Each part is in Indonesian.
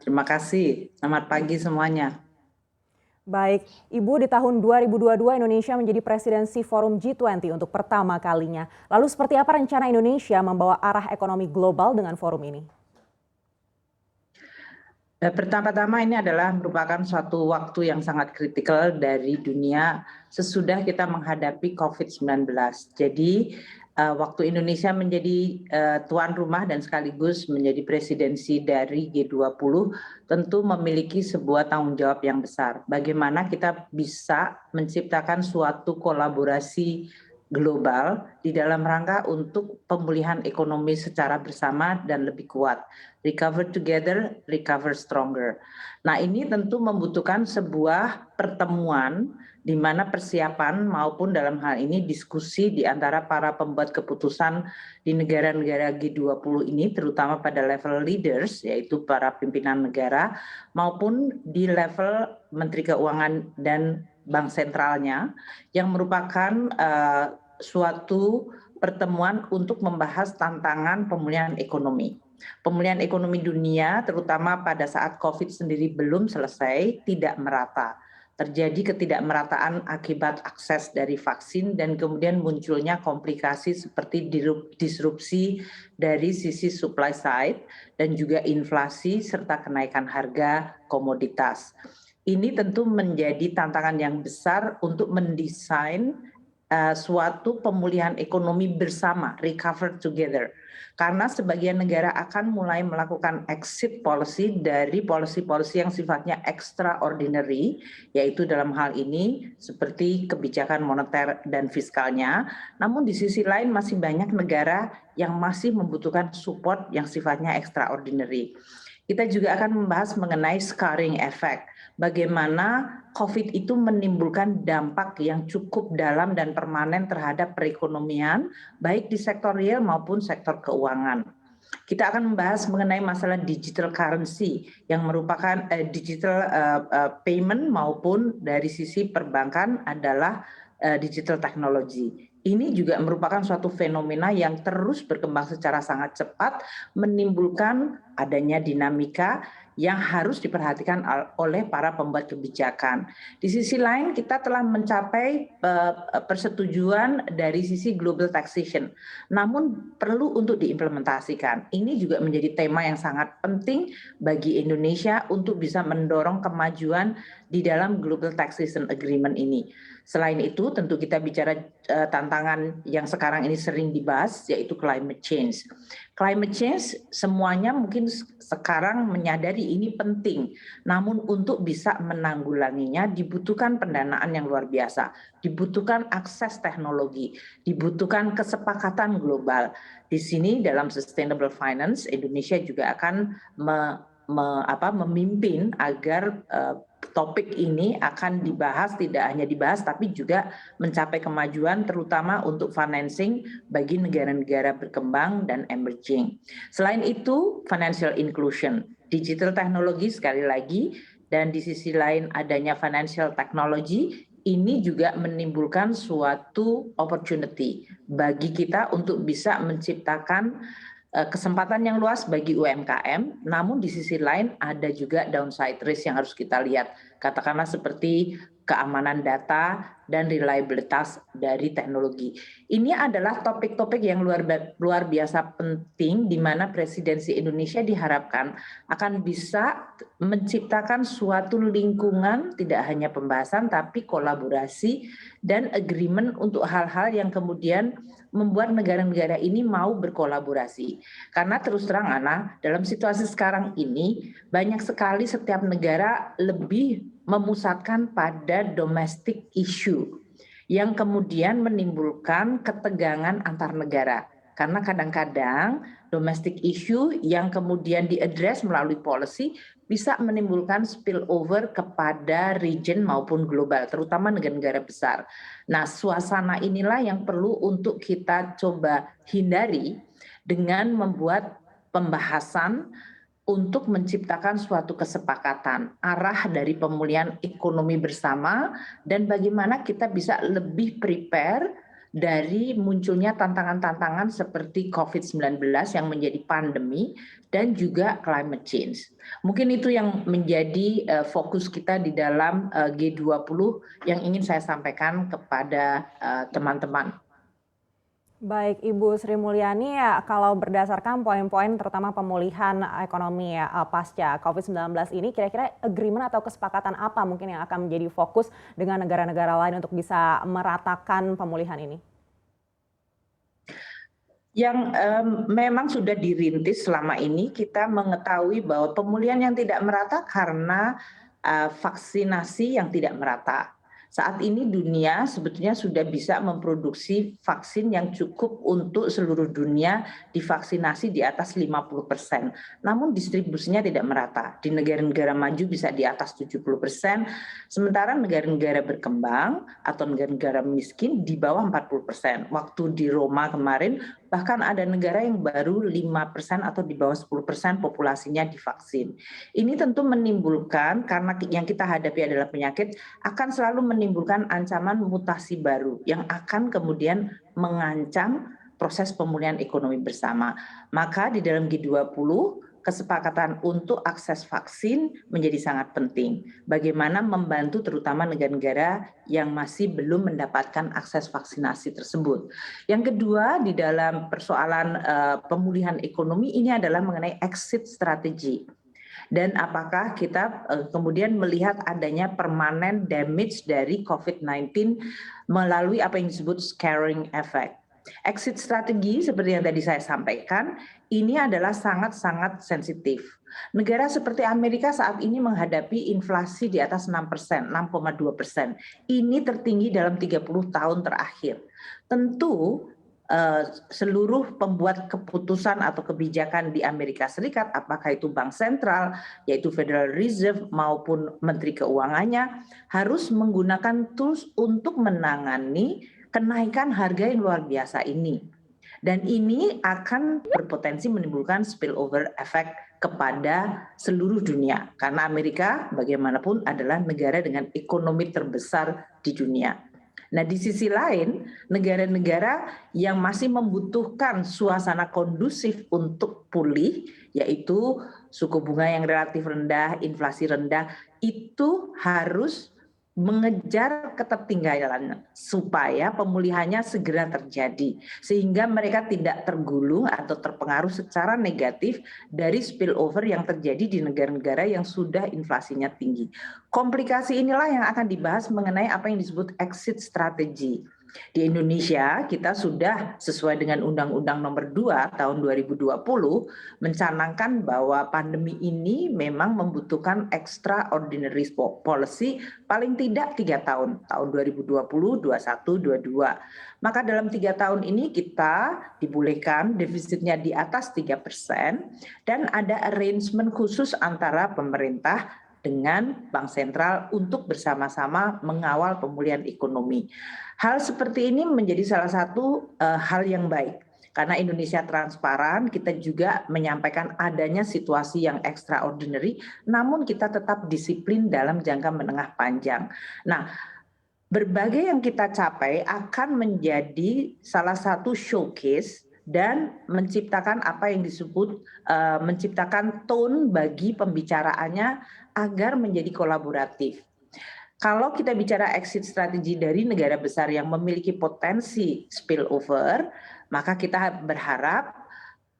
Terima kasih. Selamat pagi semuanya. Baik, Ibu, di tahun 2022 Indonesia menjadi presidensi Forum G20 untuk pertama kalinya. Lalu seperti apa rencana Indonesia membawa arah ekonomi global dengan forum ini? Pertama-tama ini adalah merupakan suatu waktu yang sangat kritikal dari dunia sesudah kita menghadapi COVID-19. Jadi waktu Indonesia menjadi tuan rumah dan sekaligus menjadi presidensi dari G20 tentu memiliki sebuah tanggung jawab yang besar. Bagaimana kita bisa menciptakan suatu kolaborasi global di dalam rangka untuk pemulihan ekonomi secara bersama dan lebih kuat. Recover together, recover stronger. Nah, ini tentu membutuhkan sebuah pertemuan di mana persiapan maupun dalam hal ini diskusi di antara para pembuat keputusan di negara-negara G20 ini, terutama pada level leaders, yaitu para pimpinan negara, maupun di level Menteri Keuangan dan Bank Sentralnya, yang merupakan suatu pertemuan untuk membahas tantangan pemulihan ekonomi. Pemulihan ekonomi dunia, terutama pada saat COVID sendiri belum selesai, tidak merata. Terjadi ketidakmerataan akibat akses dari vaksin dan kemudian munculnya komplikasi seperti disrupsi dari sisi supply side dan juga inflasi serta kenaikan harga komoditas. Ini tentu menjadi tantangan yang besar untuk mendesain suatu pemulihan ekonomi bersama, recover together. Karena sebagian negara akan mulai melakukan exit policy dari policy-policy yang sifatnya extraordinary, yaitu dalam hal ini seperti kebijakan moneter dan fiskalnya. Namun di sisi lain masih banyak negara yang masih membutuhkan support yang sifatnya extraordinary. Kita juga akan membahas mengenai scarring effect. Bagaimana COVID itu menimbulkan dampak yang cukup dalam dan permanen terhadap perekonomian, baik di sektor real maupun sektor keuangan. Kita akan membahas mengenai masalah digital currency yang merupakan digital payment maupun dari sisi perbankan adalah digital technology. Ini juga merupakan suatu fenomena yang terus berkembang secara sangat cepat, menimbulkan adanya dinamika yang harus diperhatikan oleh para pembuat kebijakan. Di sisi lain kita telah mencapai persetujuan dari sisi global taxation, namun perlu untuk diimplementasikan. Ini juga menjadi tema yang sangat penting bagi Indonesia untuk bisa mendorong kemajuan di dalam global taxation agreement ini. Selain itu tentu kita bicara tantangan yang sekarang ini sering dibahas, yaitu climate change. Climate change semuanya mungkin sekarang menyadari ini penting, namun untuk bisa menanggulanginya dibutuhkan pendanaan yang luar biasa, dibutuhkan akses teknologi, dibutuhkan kesepakatan global. Di sini dalam sustainable finance Indonesia juga akan memimpin agar topik ini akan dibahas, tidak hanya dibahas tapi juga mencapai kemajuan terutama untuk financing bagi negara-negara berkembang dan emerging. Selain itu financial inclusion, digital technology sekali lagi, dan di sisi lain adanya financial technology, ini juga menimbulkan suatu opportunity bagi kita untuk bisa menciptakan kesempatan yang luas bagi UMKM, namun di sisi lain ada juga downside risk yang harus kita lihat, katakanlah seperti keamanan data dan reliabilitas dari teknologi. Ini adalah topik-topik yang luar biasa penting di mana presidensi Indonesia diharapkan akan bisa menciptakan suatu lingkungan tidak hanya pembahasan tapi kolaborasi dan agreement untuk hal-hal yang kemudian membuat negara-negara ini mau berkolaborasi. Karena terus terang Ana, dalam situasi sekarang ini banyak sekali setiap negara lebih memusatkan pada domestic issue yang kemudian menimbulkan ketegangan antar negara. Karena kadang-kadang domestic issue yang kemudian diadres melalui policy bisa menimbulkan spillover kepada region maupun global, terutama negara-negara besar. Nah, suasana inilah yang perlu untuk kita coba hindari dengan membuat pembahasan untuk menciptakan suatu kesepakatan arah dari pemulihan ekonomi bersama dan bagaimana kita bisa lebih prepare dari munculnya tantangan-tantangan seperti COVID-19 yang menjadi pandemi dan juga climate change. Mungkin itu yang menjadi fokus kita di dalam G20 yang ingin saya sampaikan kepada teman-teman. Baik, Ibu Sri Mulyani, ya, kalau berdasarkan poin-poin terutama pemulihan ekonomi ya, pasca COVID-19 ini, kira-kira agreement atau kesepakatan apa mungkin yang akan menjadi fokus dengan negara-negara lain untuk bisa meratakan pemulihan ini? Yang memang sudah dirintis selama ini, kita mengetahui bahwa pemulihan yang tidak merata karena vaksinasi yang tidak merata. Saat ini dunia sebetulnya sudah bisa memproduksi vaksin yang cukup untuk seluruh dunia divaksinasi di atas 50%. Namun distribusinya tidak merata. Di negara-negara maju bisa di atas 70%, sementara negara-negara berkembang atau negara-negara miskin di bawah 40%. Waktu di Roma kemarin bahkan ada negara yang baru 5% atau di bawah 10% populasinya divaksin. Ini tentu menimbulkan, karena yang kita hadapi adalah penyakit, akan selalu menimbulkan ancaman mutasi baru yang akan kemudian mengancam proses pemulihan ekonomi bersama. Maka di dalam G20, kesepakatan untuk akses vaksin menjadi sangat penting. Bagaimana membantu terutama negara-negara yang masih belum mendapatkan akses vaksinasi tersebut. Yang kedua, di dalam persoalan pemulihan ekonomi ini adalah mengenai exit strategy. Dan apakah kita kemudian melihat adanya permanent damage dari COVID-19 melalui apa yang disebut scaring effect. Exit strategi seperti yang tadi saya sampaikan, ini adalah sangat-sangat sensitif. Negara seperti Amerika saat ini menghadapi inflasi di atas 6%, 6,2%. Ini tertinggi dalam 30 tahun terakhir. Tentu seluruh pembuat keputusan atau kebijakan di Amerika Serikat, apakah itu bank sentral, yaitu Federal Reserve maupun Menteri Keuangannya, harus menggunakan tools untuk menangani kenaikan harga yang luar biasa ini. Dan ini akan berpotensi menimbulkan spillover effect kepada seluruh dunia. Karena Amerika bagaimanapun adalah negara dengan ekonomi terbesar di dunia. Nah, di sisi lain, negara-negara yang masih membutuhkan suasana kondusif untuk pulih, yaitu suku bunga yang relatif rendah, inflasi rendah, itu harus mengejar ketertinggalan supaya pemulihannya segera terjadi sehingga mereka tidak tergulung atau terpengaruh secara negatif dari spillover yang terjadi di negara-negara yang sudah inflasinya tinggi. Komplikasi inilah yang akan dibahas mengenai apa yang disebut exit strategy. Di Indonesia kita sudah sesuai dengan Undang-Undang Nomor 2 Tahun 2020 mencanangkan bahwa pandemi ini memang membutuhkan extraordinary policy paling tidak 3 tahun, tahun 2020, 21, 22. Maka dalam 3 tahun ini kita dibolehkan defisitnya di atas 3% dan ada arrangement khusus antara pemerintah dengan Bank Sentral untuk bersama-sama mengawal pemulihan ekonomi. Hal seperti ini menjadi salah satu hal yang baik. Karena Indonesia transparan, kita juga menyampaikan adanya situasi yang extraordinary, namun kita tetap disiplin dalam jangka menengah panjang. Nah, berbagai yang kita capai akan menjadi salah satu showcase dan menciptakan apa yang disebut menciptakan tone bagi pembicaraannya agar menjadi kolaboratif. Kalau kita bicara exit strategi dari negara besar yang memiliki potensi spillover, maka kita berharap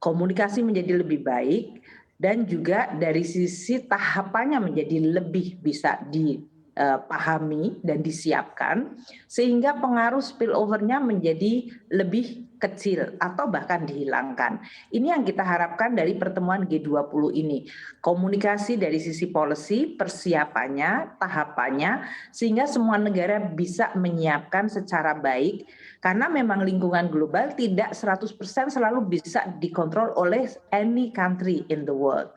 komunikasi menjadi lebih baik dan juga dari sisi tahapannya menjadi lebih bisa dipahami dan disiapkan sehingga pengaruh spillover-nya menjadi lebih kecil atau bahkan dihilangkan. Ini yang kita harapkan dari pertemuan G20 ini. Komunikasi dari sisi policy, persiapannya, tahapannya, sehingga semua negara bisa menyiapkan secara baik. Karena memang lingkungan global tidak 100% selalu bisa dikontrol oleh any country in the world.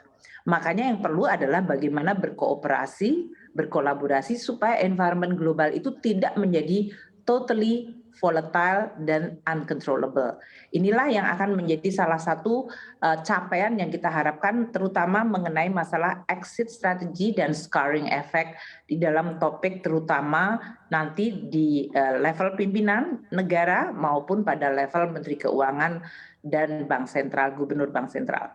Makanya yang perlu adalah bagaimana berkooperasi, berkolaborasi supaya environment global itu tidak menjadi totally volatile, dan uncontrollable. Inilah yang akan menjadi salah satu capaian yang kita harapkan, terutama mengenai masalah exit strategy dan scarring effect di dalam topik terutama nanti di level pimpinan negara maupun pada level Menteri Keuangan dan Bank Sentral, Gubernur Bank Sentral.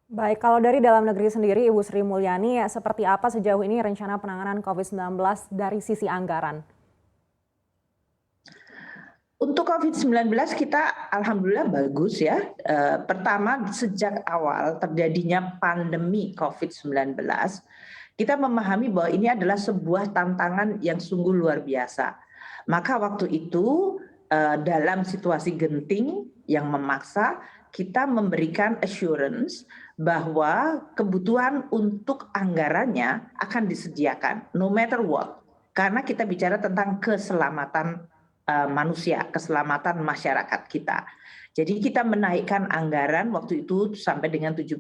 Baik, kalau dari dalam negeri sendiri, Ibu Sri Mulyani, seperti apa sejauh ini rencana penanganan COVID-19 dari sisi anggaran? Untuk COVID-19 kita alhamdulillah bagus ya. Pertama, sejak awal terjadinya pandemi COVID-19, kita memahami bahwa ini adalah sebuah tantangan yang sungguh luar biasa. Maka waktu itu dalam situasi genting yang memaksa, kita memberikan assurance bahwa kebutuhan untuk anggarannya akan disediakan no matter what. Karena kita bicara tentang keselamatan manusia, keselamatan masyarakat kita. Jadi kita menaikkan anggaran waktu itu sampai dengan 75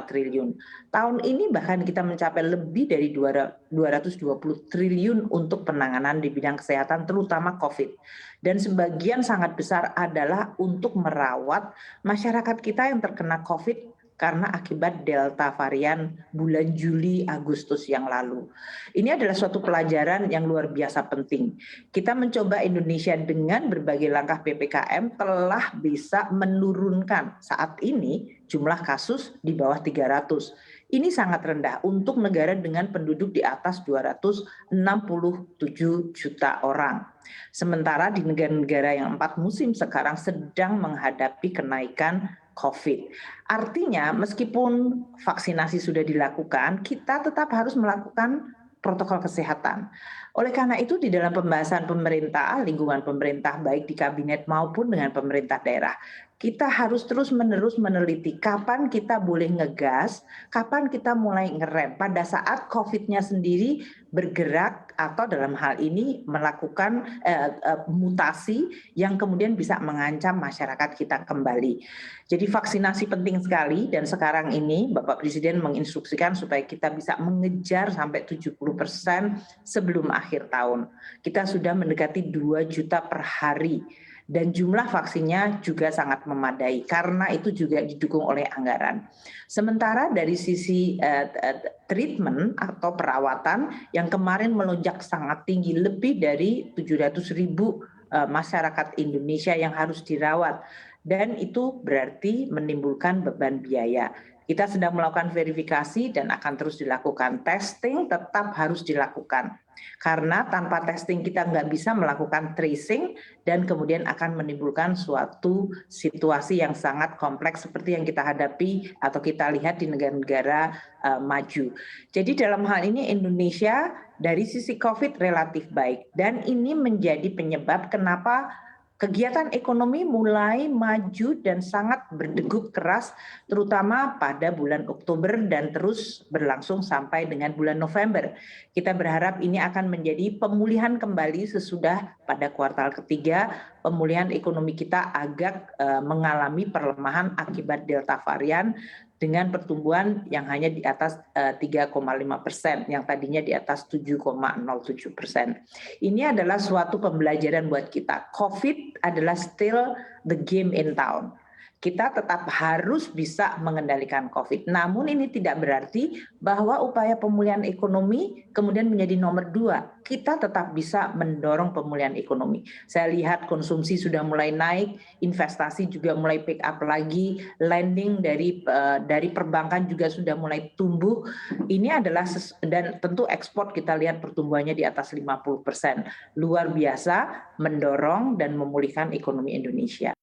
triliun. Tahun ini bahkan kita mencapai lebih dari 220 triliun untuk penanganan di bidang kesehatan, terutama COVID. Dan sebagian sangat besar adalah untuk merawat masyarakat kita yang terkena COVID karena akibat Delta varian bulan Juli Agustus yang lalu. Ini adalah suatu pelajaran yang luar biasa penting. Kita mencoba Indonesia dengan berbagai langkah PPKM telah bisa menurunkan saat ini jumlah kasus di bawah 300. Ini sangat rendah untuk negara dengan penduduk di atas 267 juta orang. Sementara di negara-negara yang 4 musim sekarang sedang menghadapi kenaikan COVID. Artinya meskipun vaksinasi sudah dilakukan, kita tetap harus melakukan protokol kesehatan. Oleh karena itu di dalam pembahasan pemerintah, lingkungan pemerintah baik di kabinet maupun dengan pemerintah daerah, kita harus terus-menerus meneliti kapan kita boleh ngegas, kapan kita mulai ngerem pada saat COVID-nya sendiri bergerak atau dalam hal ini melakukan mutasi yang kemudian bisa mengancam masyarakat kita kembali. Jadi vaksinasi penting sekali dan sekarang ini Bapak Presiden menginstruksikan supaya kita bisa mengejar sampai 70% sebelum akhir tahun. Kita sudah mendekati 2 juta per hari. Dan jumlah vaksinnya juga sangat memadai karena itu juga didukung oleh anggaran. Sementara dari sisi treatment atau perawatan yang kemarin melonjak sangat tinggi, lebih dari 700.000 masyarakat Indonesia yang harus dirawat. Dan itu berarti menimbulkan beban biaya. Kita sedang melakukan verifikasi dan akan terus dilakukan. Testing tetap harus dilakukan. Karena tanpa testing kita nggak bisa melakukan tracing dan kemudian akan menimbulkan suatu situasi yang sangat kompleks seperti yang kita hadapi atau kita lihat di negara-negara maju. Jadi dalam hal ini Indonesia dari sisi COVID relatif baik dan ini menjadi penyebab kenapa kegiatan ekonomi mulai maju dan sangat berdegup keras terutama pada bulan Oktober dan terus berlangsung sampai dengan bulan November. Kita berharap ini akan menjadi pemulihan kembali sesudah pada kuartal ketiga pemulihan ekonomi kita agak mengalami perlemahan akibat Delta varian dengan pertumbuhan yang hanya di atas 3,5%, yang tadinya di atas 7,07%. Ini adalah suatu pembelajaran buat kita. COVID adalah still the game in town. Kita tetap harus bisa mengendalikan COVID. Namun ini tidak berarti bahwa upaya pemulihan ekonomi kemudian menjadi nomor 2. Kita tetap bisa mendorong pemulihan ekonomi. Saya lihat konsumsi sudah mulai naik, investasi juga mulai pick up lagi, lending dari perbankan juga sudah mulai tumbuh. Ini adalah dan tentu ekspor kita lihat pertumbuhannya di atas 50%. Luar biasa mendorong dan memulihkan ekonomi Indonesia.